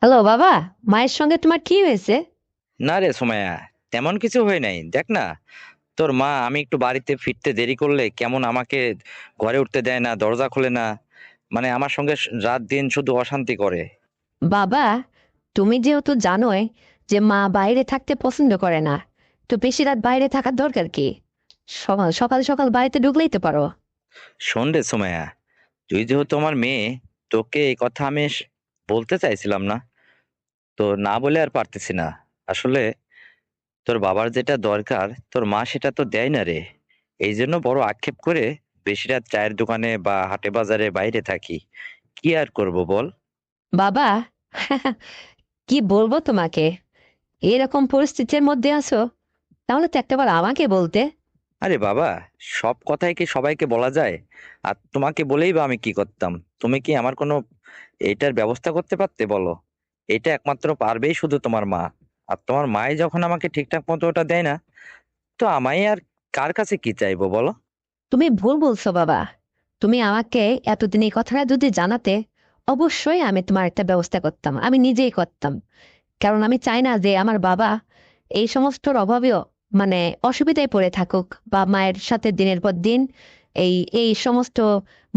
Hello বাবা। মায়ের সঙ্গে তোমার কি হয়েছে? না রে সুমাইয়া, তেমন কিছু হয় নাই। দেখ না, তোর মা আমি একটু বাড়িতে ফিরতে দেরি করলে কেমন আমাকে ঘরে উঠতে দেয় না, দরজা খোলে না। মানে আমার সঙ্গে রাত দিন শুধু অশান্তি করে। বাবা, তুমি যেহেতু জানোই যে মা বাইরে থাকতে পছন্দ করে না, তো বেশি রাত বাইরে থাকার দরকার কি? সকাল সকাল সকাল বাড়িতে ঢুকলেই তো পারো। শোন রে সুমাইয়া, তুই যেহেতু আমার মেয়ে, তোকে এই কথা আমি বলতে চাইছিলাম না, তো না বলে আর পারতেছি না। আসলে তোর বাবার যেটা দরকার তোর মা সেটা তো দেয় না রে। এই জন্য বড় আক্ষেপ করে বেশি রাত চায়ের দোকানে বা হাটে বাজারে বাইরে থাকি। কি আর করব বল। বাবা, কি বলবো তোমাকে? এরকম পরিস্থিতির মধ্যে আছো, তাহলে তো একটাবার আমাকে বলতে। আরে বাবা, সব কথাই কি সবাইকে বলা যায়? আর তোমাকে বলেই বা আমি কি করতাম? তুমি কি আমার কোনো এইটার ব্যবস্থা করতে পারতে বলো? এটা একমাত্র পারবেই শুধু তোমার মা। আর তোমার মাই যখন আমাকে ঠিকঠাক মতো ওটা দেয় না, তো আমায় আর কার কাছে কি চাইবো বলো? তুমি ভুল বলছো বাবা। তুমি আমাকে এতদিন এই কথাটা যদি জানাতে, অবশ্যই আমি তোমার একটা ব্যবস্থা করতাম, আমি নিজেই করতাম। কারণ আমি চাই না যে আমার বাবা এই সমস্তর অভাবেও মানে অসুবিধায় পড়ে থাকুক, বা মায়ের সাথে দিনের পর দিন এই এই সমস্ত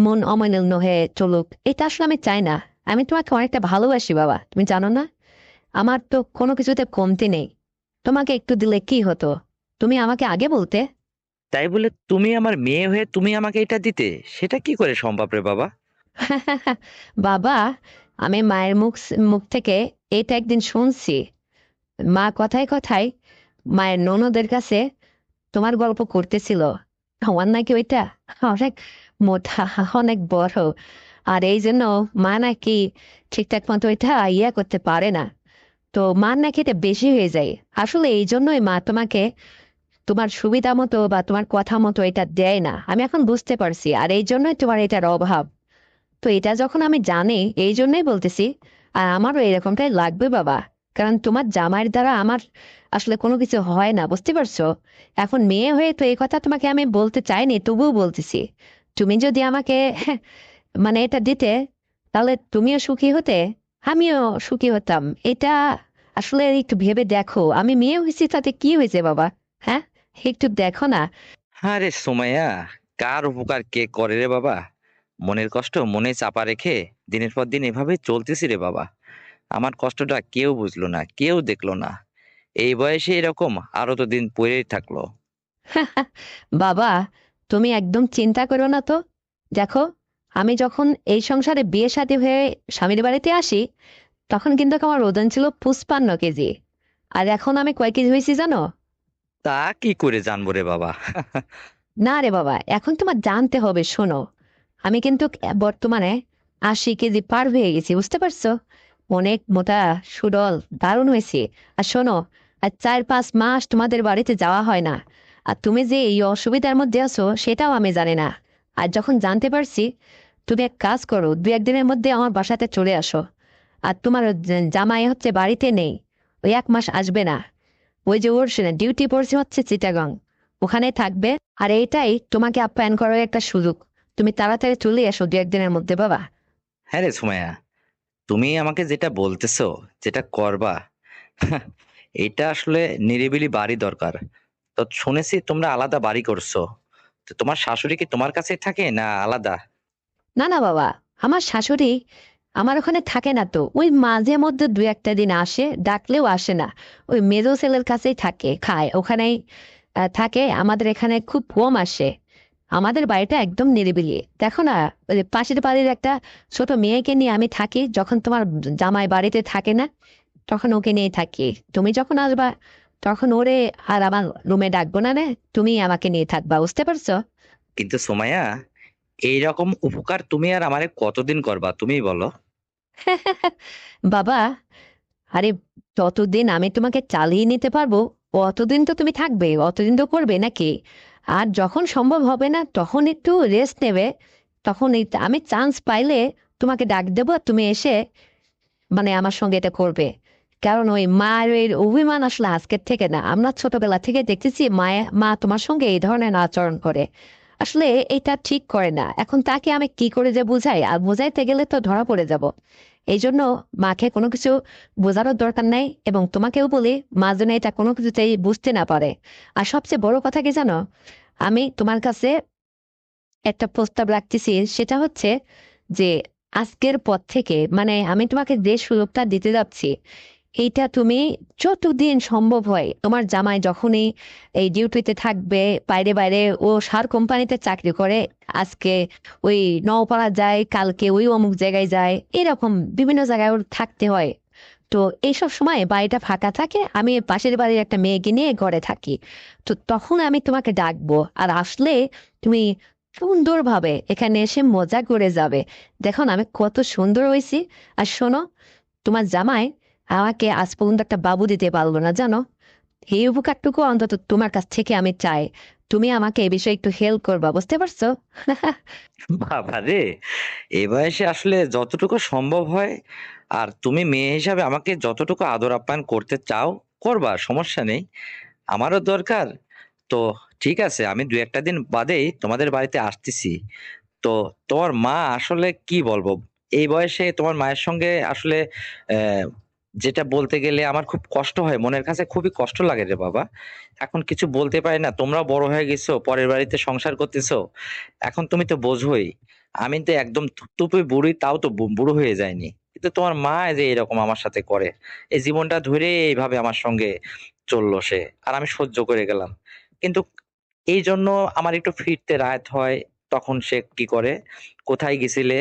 মন অমালিন্য হয়ে চলুক, এটা আসলে আমি চাই না। আমি তোমাকে অনেকটা ভালোবাসি বাবা, তুমি জানো না? আমার তো কোনো কিছুতে কমতি নেই। তোমাকে একটু দিলে কি হতো? তুমি আমাকে আগে বলতে। তাই বলে তুমি আমার মেয়ে হয়ে তুমি আমাকে এটা দিতে, সেটা কি করে সম্ভব রে বাবা? বাবা, আমি মায়ের মুখ থেকে এটা একদিন শুনছি। মা কথায় কথায় মায়ের ননদের কাছে তোমার গল্প করতেছিল। আমার নাকি ওইটা অনেক মোটা, অনেক বড়। আর এই জন্য মা নাকি ঠিকঠাক মতো ওইটা করতে পারে না। তো মার নাকি এটা বেশি হয়ে যায়। আসলে এই জন্যই মা তোমাকে তোমার সুবিধা মতো বা তোমার কথা মতো এটা দেয় না, আমি এখন বুঝতে পারছি। আর এই জন্যই তোমার এটার অভাব। তো এটা যখন আমি জানি, এই জন্যই বলতেছি। আর আমারও এরকমটাই লাগবে বাবা। কারণ তোমার জামাইয়ের দ্বারা আমার আসলে কোনো কিছু হয় না, বুঝতে পারছো? এখন মেয়ে হয়ে তো এই কথা তোমাকে আমি বলতে চাইনি, তবুও বলতেছি। তুমি যদি আমাকে মানে এটা দিতে, তাহলে তুমিও সুখী হতে, আমিও সুখী হতাম। এটা আসলে একটু ভেবে দেখো, আমি মেয়ে হয়েছি তাতে কি হয়েছে বাবা? হ্যাঁ, একটু দেখো না। আরে সোমাইয়া, কার উপকার কে করে রে বাবা? মনের কষ্ট মনে চাপা রেখে দিনের পর দিন এভাবেই চলতেছি রে বাবা। আমার কষ্টটা কেউ বুঝলো না, কেউ দেখলো না। এই বয়সে এরকম আরো তো দিন পড়েই থাকলো। বাবা, তুমি একদম চিন্তা করো না তো। দেখো, আমি যখন এই সংসারে বিয়ে শাদী হয়ে স্বামীর বাড়িতে আসি, তখন কিন্তু আমার ওজন ছিল 55 কেজি। আর এখন আমি কয় কেজি হয়েছি জানো? তা কি করে জানবো রে বাবা? না রে বাবা, এখন তোমার জানতে হবে, শোনো। আমি কিন্তু বর্তমানে 80 কেজি পার হয়ে গেছি, বুঝতে পারছো? অনেক মোটা, সুডল, দারুণ হয়েছে। আর শোনো, আর 4-5 মাস তোমাদের বাড়িতে যাওয়া হয় না। আর তুমি যে এই অসুবিধার মধ্যে আছো সেটাও আমি জানি না। আর যখন জানতে পারছি, তুমি এক কাজ করো, 2-1 দিনের মধ্যে আমার বাসাতে চলে আসো। আর তোমার জামাই হচ্ছে বাড়িতে নেই, ওই 1 মাস আসবে না। ওই যে ওর ডিউটি পড়ছে হচ্ছে চিটাগং, ওখানে থাকবে। আর এইটাই তোমাকে আপ্যায়ন করার একটা সুযোগ। তুমি তাড়াতাড়ি চলে এসো 2-1 দিনের মধ্যে বাবা। হ্যাঁ রে সুমাইয়া, তুমি আমাকে যেটা বলতেছো, যেটা করবা, এটা আসলে নিরিবিলি বাড়ি দরকার। তো শুনেছি তোমরা আলাদা বাড়ি করছো। তো তোমার শাশুড়ি কি তোমার কাছেই থাকে না আলাদা? না না বাবা, আমার শাশুড়ি আমার ওখানে থাকে না তো, ওই মাঝে মধ্যে 2-1 দিন আসে, ডাকলেও আসে না। ওই মেজো ছেলের কাছেই থাকে, খায় ওখানেই। থাকে। আমাদের এখানে খুব কম আসে। আমাদের বাড়িটা একদম নিরিবিলি, দেখো না। ওই যে পাশের বাড়ির একটা ছোট মেয়েকে নিয়ে আমি থাকি, যখন তোমার জামাই বাড়িতে থাকে না, তখন ওকে নিয়ে থাকি। তুমি যখন আসবা, তখন ওরে আর আমার রুমে ডাকবো না রে, তুমি আমাকে নিয়ে থাকবা, বুঝতে পারছো? কিন্তু সুমাইয়া, এইরকম উপকার তুমি আর আমারে কতদিন করবা তুমি বলো? বাবা, আরে ততদিন আমি তোমাকে চালিয়ে নিতে পারবো, অতদিন তো তুমি থাকবে, অতদিন তো করবে নাকি? আর যখন সম্ভব হবে না তখন একটু রেস্ট নেবে। তখন আমি চান্স পাইলে তোমাকে ডাক দেবো, আর তুমি এসে মানে আমার সঙ্গে এটা করবে। কারণ ওই মায়ের অভিমান আসলে আজকের থেকে না, আমরা ছোটবেলা থেকে দেখতেছি মা তোমার সঙ্গে এই ধরনের আচরণ করে। আসলে এটা ঠিক করে না। এখন তাকে আমি কি করে যে বুঝাই, আর বোঝাইতে গেলে তো ধরা পড়ে যাব। এই জন্য মাকে কোনো কিছু বোঝানোর দরকার নাই, এবং তোমাকেও বলি মা যেন এটা কোনো কিছুতেই বুঝতে না পারে। আর সবচেয়ে বড় কথা কি জানো, আমি তোমার কাছে একটা প্রস্তাব রাখতেছি, সেটা হচ্ছে যে আজকের পর থেকে মানে আমি তোমাকে যে সুযোগটা দিতে যাচ্ছি, এইটা তুমি যতদিন সম্ভব হয়, তোমার জামাই যখনই এই ডিউটিতে থাকবে বাইরে বাইরে, ও সার কোম্পানিতে চাকরি করে, আজকে ওই নওপাড়া যায়, কালকে ওই অমুক জায়গায় যায়, এরকম বিভিন্ন জায়গায় ওর থাকতে হয়। তো এইসব সময় বাড়িটা ফাঁকা থাকে, আমি পাশের বাড়ির একটা মেয়েকে নিয়ে ঘরে থাকি। তো তখন আমি তোমাকে ডাকবো, আর আসলে তুমি সুন্দরভাবে এখানে এসে মজা করে যাবে। দেখো না আমি কত সুন্দর হয়েছি। আর শোনো, তোমার জামাই আমাকে আজ পর্যন্ত একটা বাবু দিতে পারলো না জানো। এই উপকারটুকু অন্তত তোমার কাছ থেকে আমি চাই। তুমি আমাকে এই বিষয়ে একটু হেল্প করবা, বুঝতে পারছো? বাবা রে, এই বয়সে আসলে যতটুকু সম্ভব হয়, আর তুমি মেয়ে হিসাবে আমাকে যতটুকু আদর আপ্যায়ন করতে চাও করবা, সমস্যা নেই। আমারও দরকার। তো ঠিক আছে, আমি দু একটা দিন বাদেই তোমাদের বাড়িতে আসতেছি। তো তোমার মা আসলে কি বলবো, এই বয়সে তোমার মায়ের সঙ্গে আসলে যেটা বলতে গেলে আমার খুব কষ্ট হয়, মনের কাছে খুবই কষ্ট লাগে রে বাবা। এখন কিছু বলতে পারি না, তোমরা বড় হয়ে গেছো, পরের বাড়িতে সংসার করতেছো। এখন তুমি তো বোঝোই, আমি তো একদম থুপথুপে বুড়ি, তাও তো বুড়ো হয়ে যায়নি। কিন্তু তোমার মা যে এরকম আমার সাথে করে, এই জীবনটা ধরে এইভাবে আমার সঙ্গে চললো সে, আর আমি সহ্য করে গেলাম। কিন্তু এই জন্য আমার একটু ফিরতে রাত হয়। তখন সে কি করে, কোথায় গেছিলে,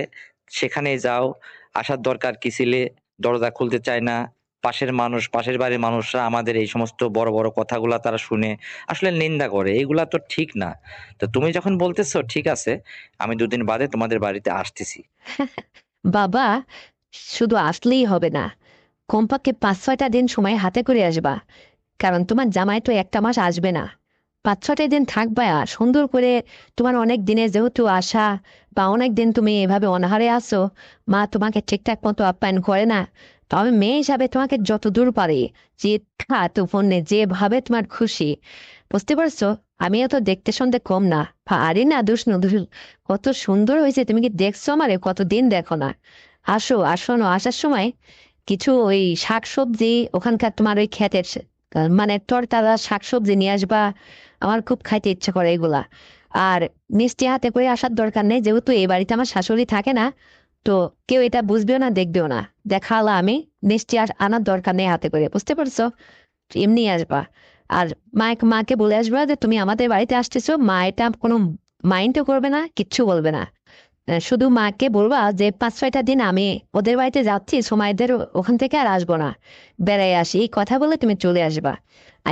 সেখানেই যাও, আসার দরকার কি ছিলে, দরজা খুলতে চায় না। পাশের মানুষ, পাশের বাড়ির মানুষরা আমাদের এই সমস্ত বড় বড় কথাগুলা তারা শুনে আসলে নিন্দা করে, এগুলা তো ঠিক না। তো তুমি যখন বলতেছো ঠিক আছে, আমি দুদিন বাদে তোমাদের বাড়িতে আসতেছি। বাবা, শুধু আসলেই হবে না, কমপক্ষে 5-6টা দিন সময় হাতে করে আসবা। কারণ তোমার জামাই তো একটা মাস আসবে না, 5-6টা দিন থাকবা। সুন্দর করে তোমার অনেক দিনে যেহেতু আসা, বা অনেক দিন তুমি এভাবে অনাহারে আসো, মা তোমাকে ঠিকঠাক মতো আপ্যায়ন করে না। তবে মেয়ে হিসাবে তোমাকে যত দূর পারি, যে তো ফোনে যেভাবে তোমার খুশি, বুঝতে পারছো? আমিও তো দেখতে শুনতে কম না। আরে না, দুষ নদুষ, কত সুন্দর হয়েছে, তুমি কি দেখছো আমারে? কতদিন দেখো না। আসো আসো না, আসার সময় কিছু ওই শাকসবজি ওখানকার তোমার ওই ক্ষেতের মানে তরতাজা শাকসবজি নিয়ে আসবা। আমার খুব খাইতে ইচ্ছা করে এগুলা। আর মিষ্টি হাতে করে আসার দরকার নেই, যেহেতু এই বাড়িতে আমার শাশুড়ি থাকে না। তো কেউ এটা বুঝবেও না, দেখবেও না। দেখালা আমি মিষ্টি আর আনার দরকার নেই হাতে করে, বুঝতে পারছো? এমনি আসবা। আর মাকে বলে আসবা যে তুমি আমাদের বাড়িতে আসতেছো, মা এটা কোনো মাইন্ডও করবে না, কিচ্ছু বলবে না। শুধু মাকে বলবা যে 5-6টা দিন আমি ওদের বাড়িতে যাচ্ছি, সময়দের ওখান থেকে আর আসবো না, বেড়াই আসি, এই কথা বলে তুমি চলে আসবা।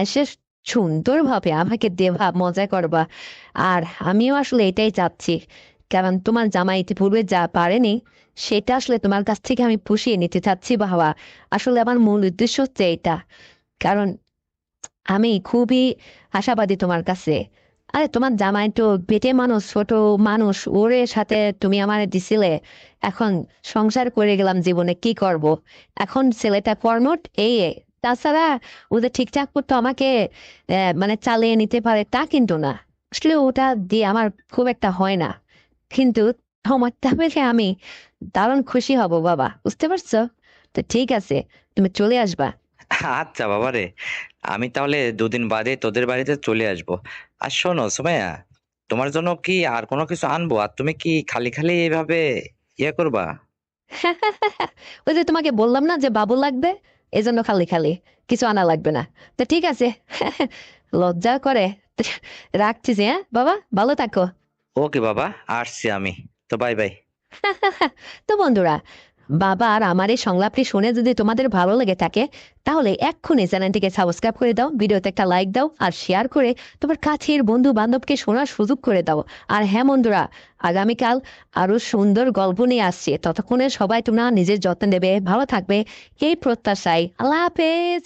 এসে সুন্দরভাবে আমাকে দেবা, মজা করবা। আর আমিও আসলে এটাই চাচ্ছি, কারণ তোমার জামাই ইতিপূর্বে যা পারেনি, সেটা আসলে তোমার কাছ থেকে আমি পুষিয়ে নিতে চাচ্ছি বাবা। আসলে আমার মূল উদ্দেশ্য হচ্ছে এটা। কারণ আমি খুবই আশাবাদী তোমার কাছে। আরে তোমার জামাই তো পেটে মানুষ, ছোট মানুষ, ওরে সাথে তুমি আমার দিছিলে। এখন সংসার করে গেলাম জীবনে, কি করব? এখন ছেলেটা কর্মট এই এ। তাছাড়া ওদের ঠিকঠাক মতো আমাকে মানে চালিয়ে নিতে পারে তা কিন্তু না। আসলে ওটা দিয়ে আমার খুব একটা হয় না। কিন্তু তোমারটা পেলে আমি দারুণ খুশি হব বাবা, বুঝতে পারছো? তো ঠিক আছে, তুমি চলে আসবা। আচ্ছা বাবা রে, আমি তাহলে দুদিন বাদে তোদের বাড়িতে চলে আসবো। আর শোনো সুমাইয়া, তোমার জন্য কি আর কোনো কিছু আনবো? আর তুমি কি খালি খালি এইভাবে করবা? ওই যে তোমাকে বললাম না যে বাবু লাগবে, এজন্য খালি খালি কিছু আনা লাগবে না। তো ঠিক আছে। লজ্জা করে। রাখছি যে, হ্যাঁ বাবা, ভালো থাকো। ওকে বাবা, আসছি আমি। তো বাই বাই। তো বন্ধুরা, বাবা আর আমার এই সংলাপটি শুনে যদি তোমাদের ভালো লেগে থাকে, তাহলে এক্ষুনি চ্যানেলটিকে সাবস্ক্রাইব করে দাও, ভিডিওতে একটা লাইক দাও, আর শেয়ার করে তোমার কাছের বন্ধু বান্ধবকে শোনার সুযোগ করে দাও। আর হ্যাঁ বন্ধুরা, আগামীকাল আরো সুন্দর গল্প নিয়ে আসছে। ততক্ষণে সবাই তোমরা নিজের যত্ন নেবে, ভালো থাকবে, এই প্রত্যাশায়। আল্লাহ হাফেজ।